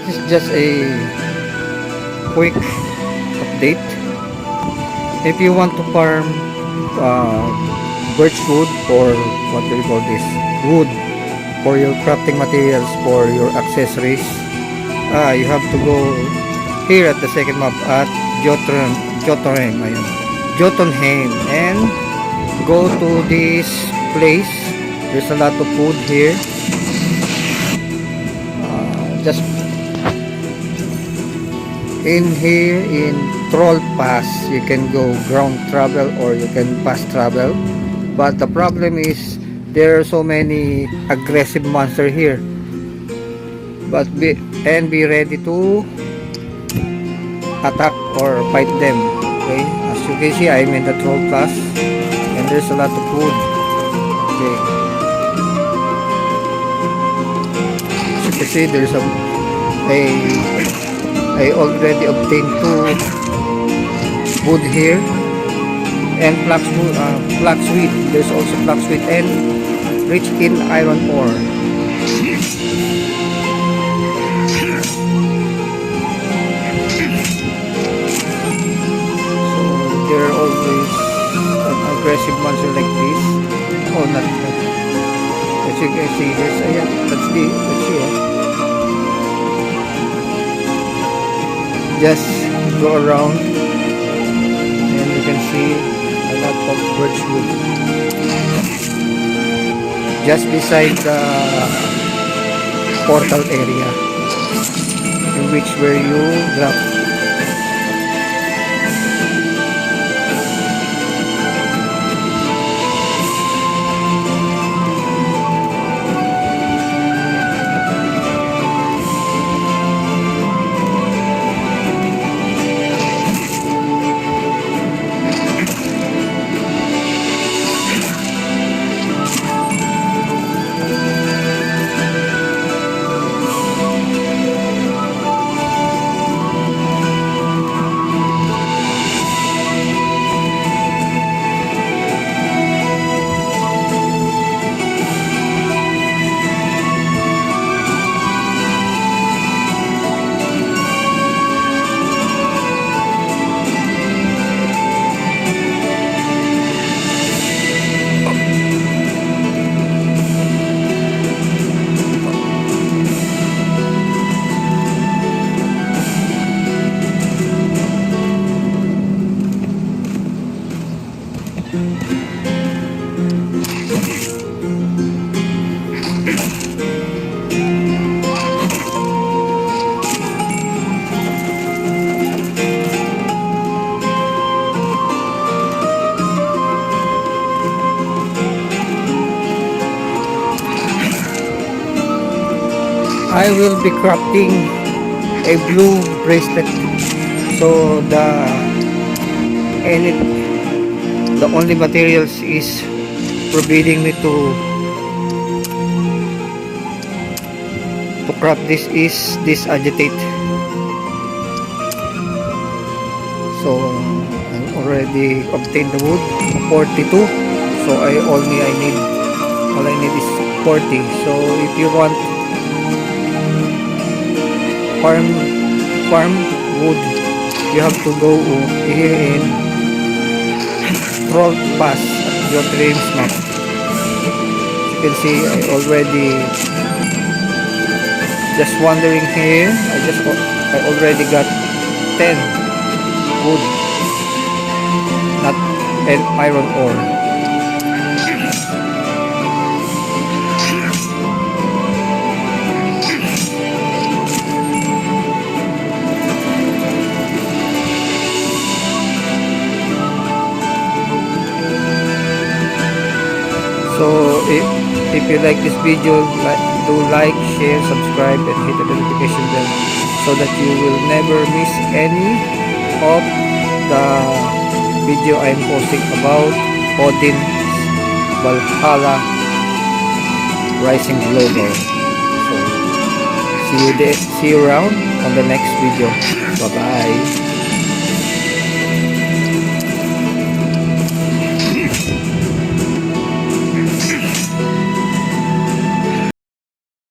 This is just a quick update. If you want to farm birch wood, or what do you call this, wood for your crafting materials, for your accessories, you have to go here at the second map at Jotunheim, and go to this place. There's a lot of food here. Just in here in Troll Pass, you can go ground travel or you can fast travel, but the problem is there are so many aggressive monsters here. But be ready to attack or fight them. Okay, as you can see, I'm in the Troll Pass and there's a lot of food. Okay, as you can see, there's I already obtained 2 wood here, and flaxweed. There's also flaxweed and rich in iron ore. So there are always an aggressive monster like this. Oh, not that. As you can see, there's let's see. Just go around and you can see a lot of birch wood just beside the portal area in which where you drop. I will be crafting a blue bracelet. So the only materials is forbidding me to craft this is this agitate. So I already obtained the wood 42. So all I need is 40. So if you want farm wood, you have to go here in Troll Pass at your dreams map. As you can see, I already just wandering here. I already got 10 wood, not an iron ore. So if you like this video, do like, share, subscribe, and hit the notification bell so that you will never miss any of the video I am posting about Odin Valhalla Rising Global. So see you around on the next video. Bye bye.